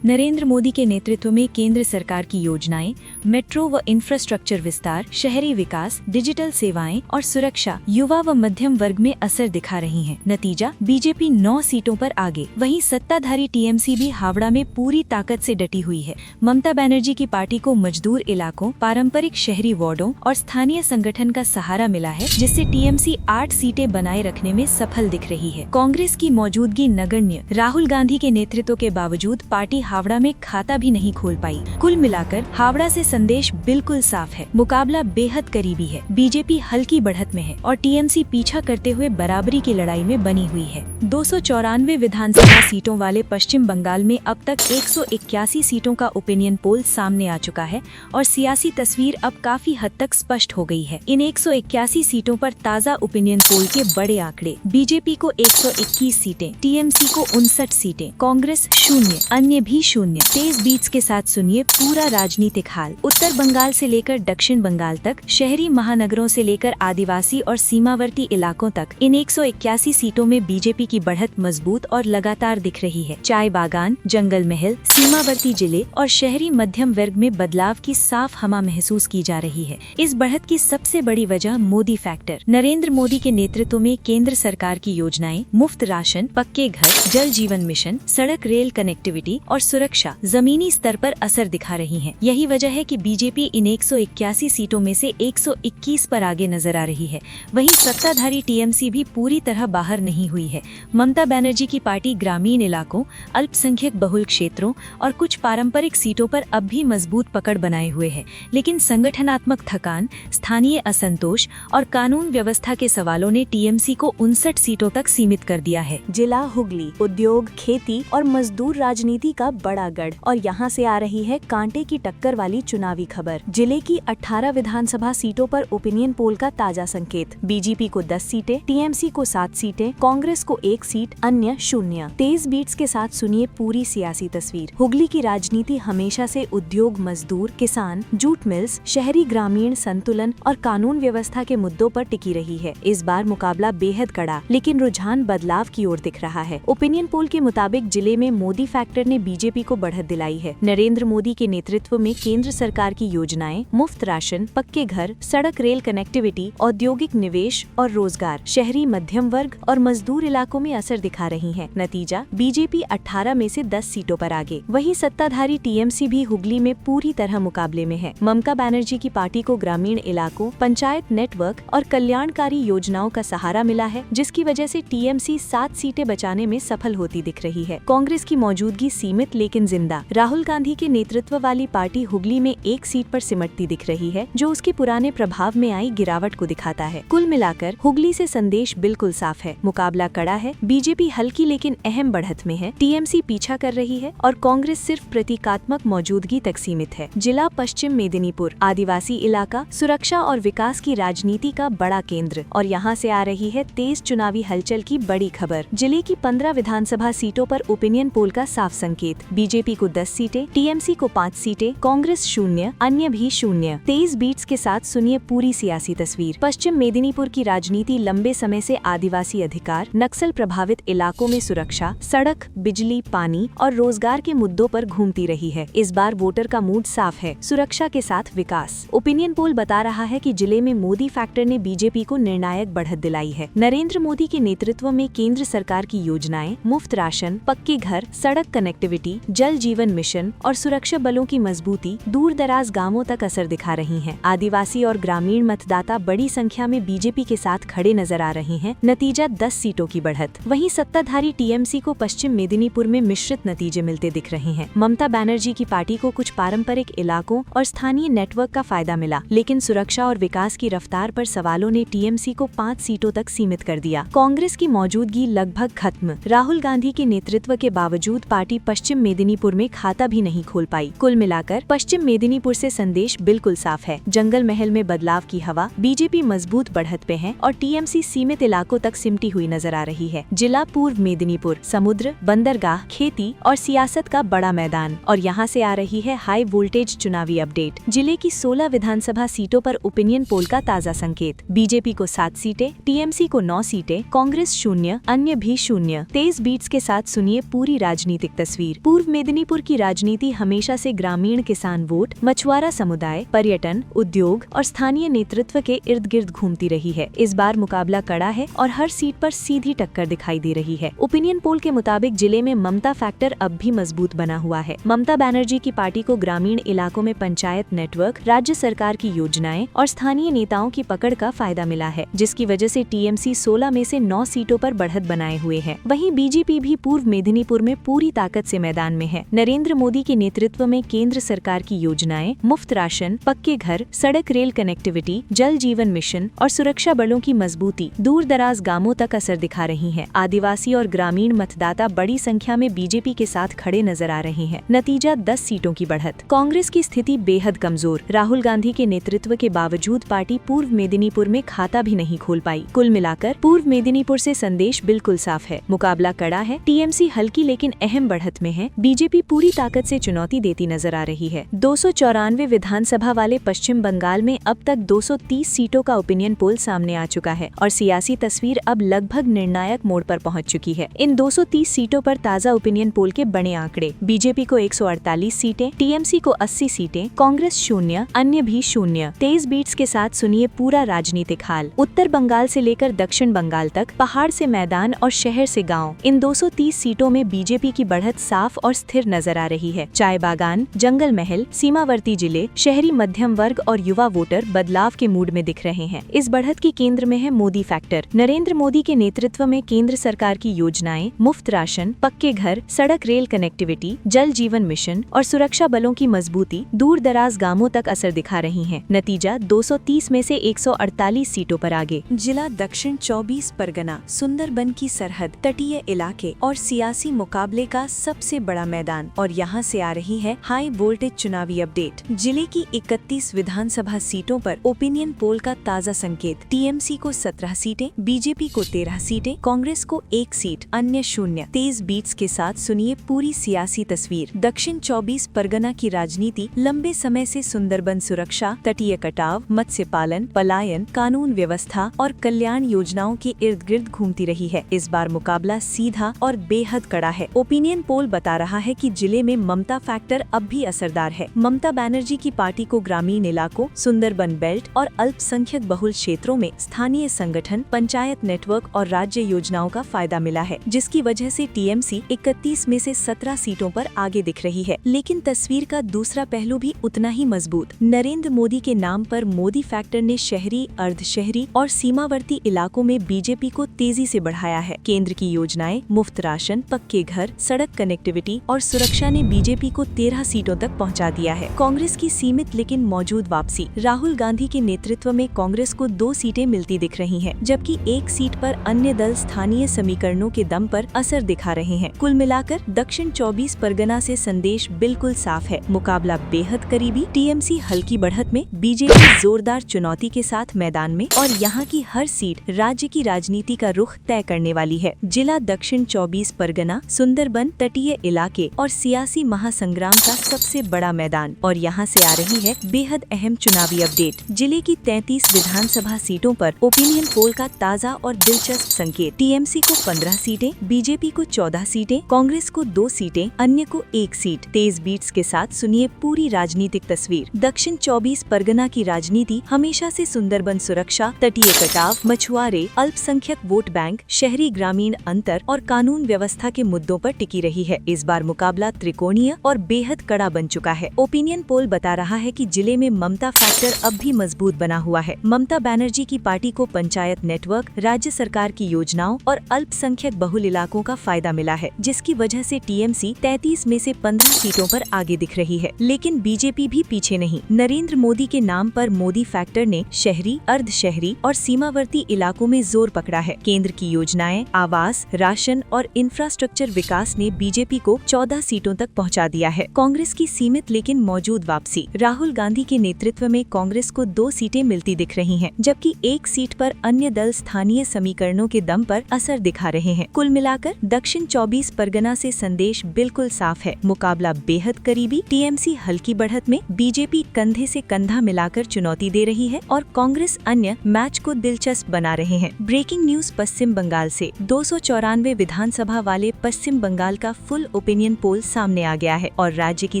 नरेंद्र मोदी के नेतृत्व में केंद्र सरकार की योजनाएं, मेट्रो व इंफ्रास्ट्रक्चर विस्तार, शहरी विकास, डिजिटल सेवाएं और सुरक्षा युवा व मध्यम वर्ग में असर दिखा रही हैं। नतीजा, बीजेपी 9 सीटों पर आगे। वहीं सत्ताधारी टीएमसी भी हावड़ा में पूरी ताकत से डटी हुई है। ममता बनर्जी की पार्टी को मजदूर इलाकों, पारंपरिक शहरी वार्डों और स्थानीय संगठन का सहारा मिला है, जिससे टीएमसी 8 सीटें बनाए रखने में सफल दिख रही है। कांग्रेस की मौजूदगी नगण्य। राहुल गांधी के नेतृत्व के बावजूद पार्टी हावड़ा में खाता भी नहीं खोल पाई। कुल मिलाकर हावड़ा से संदेश बिल्कुल साफ है। मुकाबला बेहद करीबी है। बीजेपी हल्की बढ़त में है और टीएमसी पीछा करते हुए बराबरी की लड़ाई में बनी हुई है। 294 विधानसभा सीटों वाले पश्चिम बंगाल में अब तक 181 सीटों का ओपिनियन पोल सामने आ चुका है और सियासी तस्वीर अब काफी हद तक स्पष्ट हो गई है। इन 181 सीटों पर ताज़ा ओपिनियन पोल के बड़े आंकड़े। बीजेपी को 121 सीटें, टीएमसी को 59 सीटें, कांग्रेस 0, अन्य अन्य भी शून्य। तेज बीट्स के साथ सुनिए पूरा राजनीतिक हाल। उत्तर बंगाल से लेकर दक्षिण बंगाल तक, शहरी महानगरों से लेकर आदिवासी और सीमावर्ती इलाकों तक इन 181 सीटों में बीजेपी की बढ़त मजबूत और लगातार दिख रही है। चाय बागान, जंगल महल, सीमावर्ती जिले और शहरी मध्यम वर्ग में बदलाव की साफ हवा महसूस की जा रही है। इस बढ़त की सबसे बड़ी वजह मोदी फैक्टर। नरेंद्र मोदी के नेतृत्व में केंद्र सरकार की योजनाएं, मुफ्त राशन, पक्के घर, जल जीवन मिशन, सड़क रेल कनेक्टिविटी और सुरक्षा जमीनी स्तर पर असर दिखा रही हैं। यही वजह है कि बीजेपी इन 181 सीटों में से 121 पर आगे नजर आ रही है। वहीं सत्ताधारी टीएमसी भी पूरी तरह बाहर नहीं हुई है। ममता बनर्जी की पार्टी ग्रामीण इलाकों, अल्पसंख्यक बहुल क्षेत्रों और कुछ पारंपरिक सीटों पर अब भी मजबूत पकड़ बनाए हुए है, लेकिन संगठनात्मक थकान, स्थानीय असंतोष और कानून व्यवस्था के सवालों ने टीएमसी को 59 सीटों तक सीमित कर दिया है। जिला हुगली उद्योग, खेती और मजदूर राजनीति का बड़ा गढ़, और यहाँ से आ रही है कांटे की टक्कर वाली चुनावी खबर। जिले की 18 विधानसभा सीटों पर ओपिनियन पोल का ताजा संकेत। बीजेपी को 10 सीटें, टीएमसी को 7 सीटें, कांग्रेस को 1 सीट, अन्य शून्य। तेज बीट्स के साथ सुनिए पूरी सियासी तस्वीर। हुगली की राजनीति हमेशा से उद्योग, मजदूर, किसान, जूट मिल्स, शहरी ग्रामीण संतुलन और कानून व्यवस्था के मुद्दों पर टिकी रही है। इस बार मुकाबला बेहद कड़ा, लेकिन रुझान बदलाव की ओर दिख रहा है। ओपिनियन पोल के मुताबिक जिले में मोदी फैक्टर ने बीजेपी को बढ़त दिलाई है। नरेंद्र मोदी के नेतृत्व में केंद्र सरकार की योजनाएं, मुफ्त राशन, पक्के घर, सड़क रेल कनेक्टिविटी, औद्योगिक निवेश और रोजगार शहरी मध्यम वर्ग और मजदूर इलाकों में असर दिखा रही है। नतीजा, बीजेपी 18 में से 10 सीटों पर आगे। वहीं सत्ताधारी टीएमसी भी हुगली में पूरी तरह मुकाबले में है। ममता बनर्जी की पार्टी को ग्रामीण इलाकों, पंचायत नेटवर्क और कल्याणकारी योजनाओं का सहारा मिला है, जिसकी वजह से टीएमसी 7 सीटें बचाने में सफल होती दिख रही है। कांग्रेस की मौजूदगी सीमित लेकिन जिंदा। राहुल गांधी के नेतृत्व वाली पार्टी हुगली में 1 सीट पर सिमटती दिख रही है, जो उसके पुराने प्रभाव में आई गिरावट को दिखाता है। कुल मिलाकर हुगली से संदेश बिल्कुल साफ है। मुकाबला कड़ा है। बीजेपी हल्की लेकिन अहम बढ़त में है, टीएमसी पीछा कर रही है और कांग्रेस सिर्फ प्रतीकात्मक मौजूदगी तक सीमित है। जिला पश्चिम मेदिनीपुर, आदिवासी इलाका, सुरक्षा और विकास की राजनीति का बड़ा केंद्र, और यहाँ से आ रही है तेज चुनावी हलचल की बड़ी खबर। जिले की 15 विधानसभा सीटों पर ओपिनियन पोल का साफ संकेत। बीजेपी को 10 सीटें, टीएमसी को 5 सीटें, कांग्रेस शून्य, अन्य भी शून्य। तेज बीट्स के साथ सुनिए पूरी सियासी तस्वीर। पश्चिम मेदिनीपुर की राजनीति लंबे समय से आदिवासी अधिकार, नक्सल प्रभावित इलाकों में सुरक्षा, सड़क, बिजली, पानी और रोजगार के मुद्दों पर घूमती रही है। इस बार वोटर का मूड साफ है, सुरक्षा के साथ विकास। ओपिनियन पोल बता रहा है कि जिले में मोदी फैक्टर ने बीजेपी को निर्णायक बढ़त दिलाई है। नरेंद्र मोदी के नेतृत्व में केंद्र सरकार की योजनाएं, मुफ्त राशन, पक्के घर, सड़क कनेक्टिविटी, जल जीवन मिशन और सुरक्षा बलों की मजबूती दूर दराज गाँवों तक असर दिखा रही है। आदिवासी और ग्रामीण मतदाता बड़ी संख्या में बीजेपी के साथ खड़े नजर आ रहे हैं। नतीजा 10 सीटों की बढ़त। वहीं सत्ताधारी टीएमसी को पश्चिम मेदिनीपुर में मिश्रित नतीजे मिलते दिख रहे हैं। ममता बनर्जी की पार्टी को कुछ पारंपरिक इलाकों और स्थानीय नेटवर्क का फायदा मिला, लेकिन सुरक्षा और विकास की रफ्तार पर सवालों ने टीएमसी को 5 सीटों तक सीमित कर दिया। कांग्रेस की मौजूदगी लगभग खत्म। राहुल गांधी के नेतृत्व के बावजूद पार्टी पश्चिम मेदिनीपुर में खाता भी नहीं खोल पाई। कुल मिलाकर पश्चिम मेदिनीपुर से संदेश बिल्कुल साफ है। जंगल महल में बदलाव की हवा, बीजेपी मजबूत बढ़त पे है और टीएमसी सीमित इलाकों तक सिमटी हुई नजर आ रही है। जिला पूर्व मेदिनीपुर समुद्र, बंदरगाह, खेती और सियासत का बड़ा मैदान, और यहाँ से आ रही है हाई वोल्टेज चुनावी अपडेट। जिले की 16 विधानसभा सीटों पर ओपिनियन पोल का ताजा संकेत। बीजेपी को 7 सीटें, टीएमसी को 9 सीटें, कांग्रेस शून्य, अन्य भी शून्य। तेज बीट्स के साथ सुनिए पूरी राजनीतिक तस्वीर। पूर्व मेदिनीपुर की राजनीति हमेशा से ग्रामीण किसान वोट, मछुआरा समुदाय, पर्यटन, उद्योग और स्थानीय नेतृत्व के इर्द गिर्द घूमती रही है। इस बार मुकाबला कड़ा है और हर सीट पर सीधी टक्कर दिखाई दे रही है। ओपिनियन पोल के मुताबिक जिले में ममता फैक्टर अब भी मजबूत बना हुआ है। ममता बनर्जी की पार्टी को ग्रामीण इलाकों में पंचायत नेटवर्क, राज्य सरकार की योजनाएं और स्थानीय नेताओं की पकड़ का फायदा मिला है, जिसकी वजह से टीएमसी 16 में से 9 सीटों पर बढ़त बनाए हुए है। वहीं बीजेपी भी पूर्व मेदिनीपुर में पूरी ताकत से मैदान में है। नरेंद्र मोदी के नेतृत्व में केंद्र सरकार की योजनाएं, मुफ्त राशन, पक्के घर, सड़क रेल कनेक्टिविटी, जल जीवन मिशन और सुरक्षा बलों की मजबूती दूर दराज गांवों तक असर दिखा रही है। आदिवासी और ग्रामीण मतदाता बड़ी संख्या में बीजेपी के साथ खड़े नजर आ रहे हैं। नतीजा 10 सीटों की बढ़त। कांग्रेस की स्थिति बेहद कमजोर। राहुल गांधी के नेतृत्व के बावजूद पार्टी पूर्व मेदिनीपुर में खाता भी नहीं खोल पाई। कुल मिलाकर पूर्व मेदिनीपुर से संदेश बिल्कुल साफ है। मुकाबला कड़ा है। टीएमसी हल्की लेकिन अहम बढ़त में में है, बीजेपी पूरी ताकत से चुनौती देती नजर आ रही है। 294 विधानसभा वाले पश्चिम बंगाल में अब तक 230 सीटों का ओपिनियन पोल सामने आ चुका है और सियासी तस्वीर अब लगभग निर्णायक मोड़ पर पहुंच चुकी है। इन 230 सीटों पर ताज़ा ओपिनियन पोल के बड़े आंकड़े: बीजेपी को 148 सीटें, टीएमसी को 80 सीटें, कांग्रेस 0, अन्य भी 0। 23 बीट्स के साथ सुनिए पूरा राजनीतिक हाल। उत्तर बंगाल से लेकर दक्षिण बंगाल तक, पहाड़ से मैदान और शहर से गांव, इन 230 सीटों में बीजेपी की बढ़त साफ और स्थिर नजर आ रही है। चाय बागान, जंगल महल, सीमावर्ती जिले, शहरी मध्यम वर्ग और युवा वोटर बदलाव के मूड में दिख रहे हैं। इस बढ़त की केंद्र में है मोदी फैक्टर। नरेंद्र मोदी के नेतृत्व में केंद्र सरकार की योजनाएं, मुफ्त राशन, पक्के घर, सड़क रेल कनेक्टिविटी, जल जीवन मिशन और सुरक्षा बलों की मजबूती दूर दराज गांवों तक असर दिखा रही है। नतीजा 230 में से 148 सीटों पर आगे। जिला दक्षिण 24 परगना, सुंदरबन की सरहद, तटीय इलाके और सियासी मुकाबले का सबसे बड़ा मैदान। और यहाँ से आ रही है हाई वोल्टेज चुनावी अपडेट। जिले की 31 विधानसभा सीटों पर ओपिनियन पोल का ताज़ा संकेत: टीएमसी को 17 सीटें, बीजेपी को 13 सीटें, कांग्रेस को 1 सीट, अन्य 0। 23 बीट्स के साथ सुनिए पूरी सियासी तस्वीर। दक्षिण 24 परगना की राजनीति लंबे समय से सुंदरबन सुरक्षा, तटीय कटाव, मत्स्य पालन, पलायन, कानून व्यवस्था और कल्याण योजनाओं के इर्द गिर्द घूमती रही है। इस बार मुकाबला सीधा और बेहद कड़ा है। ओपिनियन पोल बता रहा है कि जिले में ममता फैक्टर अब भी असरदार है। ममता बनर्जी की पार्टी को ग्रामीण इलाकों, सुंदरबन बेल्ट और अल्पसंख्यक बहुल क्षेत्रों में स्थानीय संगठन, पंचायत नेटवर्क और राज्य योजनाओं का फायदा मिला है, जिसकी वजह से टीएमसी 31 में से 17 सीटों पर आगे दिख रही है। लेकिन तस्वीर का दूसरा पहलू भी उतना ही मजबूत। नरेंद्र मोदी के नाम पर मोदी फैक्टर ने शहरी, अर्धशहरी और सीमावर्ती इलाकों में बीजेपी को तेजी से बढ़ाया है। केंद्र की योजनाएं, मुफ्त राशन, पक्के घर, सड़क कनेक्टिविटी और सुरक्षा ने बीजेपी को 13 सीटों तक पहुंचा दिया है। कांग्रेस की सीमित लेकिन मौजूद वापसी। राहुल गांधी के नेतृत्व में कांग्रेस को 2 सीटें मिलती दिख रही हैं, जबकि 1 सीट पर अन्य दल स्थानीय समीकरणों के दम पर असर दिखा रहे हैं। कुल मिलाकर दक्षिण 24 परगना से संदेश बिल्कुल साफ है, मुकाबला बेहद करीबी। टीएमसी हल्की बढ़त में, बीजेपी जोरदार चुनौती के साथ मैदान में और यहाँ की हर सीट राज्य की राजनीति का रुख तय करने वाली है। जिला दक्षिण 24 परगना, सुंदरबन, तटीय इलाके और सियासी महासंग्राम का सबसे बड़ा मैदान। और यहाँ से आ रही है बेहद अहम चुनावी अपडेट। जिले की 33 विधानसभा सीटों पर ओपिनियन पोल का ताज़ा और दिलचस्प संकेत: टीएमसी को 15 सीटें, बीजेपी को 14 सीटें, कांग्रेस को 2 सीटें, अन्य को 1 सीट। 23 बीट्स के साथ सुनिए पूरी राजनीतिक तस्वीर। दक्षिण 24 परगना की राजनीति हमेशा से सुंदरबन सुरक्षा, तटीय कटाव, मछुआरे, अल्पसंख्यक वोट बैंक, शहरी ग्रामीण अंतर और कानून व्यवस्था के मुद्दों पर टिकी रही है। इस बार मुकाबला त्रिकोणीय और बेहद कड़ा बन चुका है। ओपिनियन पोल बता रहा है कि जिले में ममता फैक्टर अब भी मजबूत बना हुआ है। ममता बनर्जी की पार्टी को पंचायत नेटवर्क, राज्य सरकार की योजनाओं और अल्पसंख्यक बहुल इलाकों का फायदा मिला है, जिसकी वजह से टीएमसी 33 में से 15 सीटों पर आगे दिख रही है। लेकिन बीजेपी भी पीछे नहीं। नरेंद्र मोदी के नाम पर मोदी फैक्टर ने शहरी, अर्धशहरी और सीमावर्ती इलाकों में जोर पकड़ा है। केंद्र की योजनाएं, आवास, राशन और इंफ्रास्ट्रक्चर विकास ने बीजेपी को 14 सीटों तक पहुंचा दिया है। कांग्रेस की सीमित लेकिन मौजूद वापसी। राहुल गांधी के नेतृत्व में कांग्रेस को 2 सीटें मिलती दिख रही हैं, जबकि 1 सीट पर अन्य दल स्थानीय समीकरणों के दम पर असर दिखा रहे हैं। कुल मिलाकर दक्षिण 24 परगना से संदेश बिल्कुल साफ है, मुकाबला बेहद करीबी। टीएमसी हल्की बढ़त में, बीजेपी कंधे से कंधा मिलाकर चुनौती दे रही है और कांग्रेस अन्य मैच को दिलचस्प बना रहे हैं। ब्रेकिंग न्यूज पश्चिम बंगाल से। 294 विधानसभा वाले पश्चिम बंगाल का फुल ओपिनियन पोल सामने आ गया है और राज्य की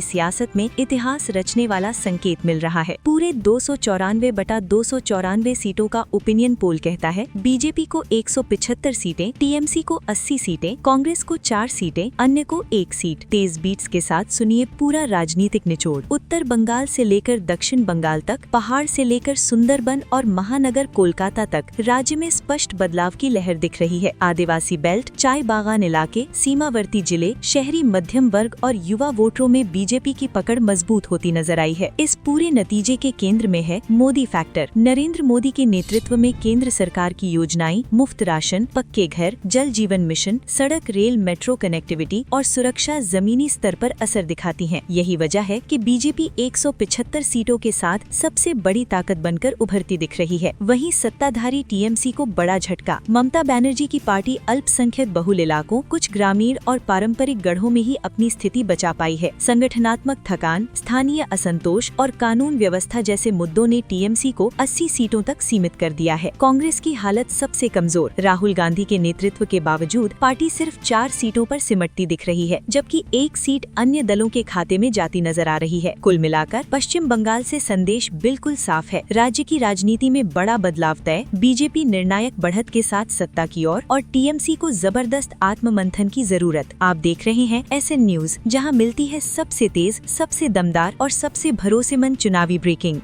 सियासत में इतिहास रचने वाला संकेत मिल रहा है। पूरे 294/294 सीटों का ओपिनियन पोल कहता है बीजेपी को 175 सीटें, टीएमसी को 80 सीटें, कांग्रेस को 4 सीटें, अन्य को 1 सीट। 23 बीट्स के साथ सुनिए पूरा राजनीतिक निचोड़। उत्तर बंगाल से लेकर दक्षिण बंगाल तक, पहाड़ से लेकर सुंदरबन और महानगर कोलकाता तक राज्य में स्पष्ट बदलाव की लहर दिख रही है। आदिवासी बेल्ट, चाय बागान इलाके, सीमावर्ती जिले, शहरी मध्यम वर्ग और युवा वोटरों में बीजेपी की पकड़ मजबूत होती नजर आई है। इस पूरे नतीजे के केंद्र में है मोदी फैक्टर। नरेंद्र मोदी के नेतृत्व में केंद्र सरकार की योजनाएं, मुफ्त राशन, पक्के घर, जल जीवन मिशन, सड़क रेल मेट्रो कनेक्टिविटी और सुरक्षा जमीनी स्तर पर असर दिखाती है। यही वजह है कि बीजेपी 175 सीटों के साथ सबसे बड़ी ताकत बनकर उभरती दिख रही है। वहीं सत्ताधारी टीएमसी को बड़ा झटका। ममता बनर्जी की पार्टी अल्पसंख्यक बहुल इलाकों, कुछ ग्रामीण और पारंपरिक राजनीतिक गढ़ों में ही अपनी स्थिति बचा पाई है। संगठनात्मक थकान, स्थानीय असंतोष और कानून व्यवस्था जैसे मुद्दों ने टीएमसी को 80 सीटों तक सीमित कर दिया है। कांग्रेस की हालत सबसे कमजोर। राहुल गांधी के नेतृत्व के बावजूद पार्टी सिर्फ 4 सीटों पर सिमटती दिख रही है, जबकि 1 सीट अन्य दलों के खाते में जाती नजर आ रही है। कुल मिलाकर पश्चिम बंगाल से संदेश बिल्कुल साफ है। राज्य की राजनीति में बड़ा बदलाव तय, बीजेपी निर्णायक बढ़त के साथ सत्ता की ओर और टीएमसी को जबरदस्त आत्ममंथन की जरूरत। आप देख रहे हैं SN न्यूज, जहां मिलती है सबसे तेज, सबसे दमदार और सबसे भरोसेमंद चुनावी ब्रेकिंग।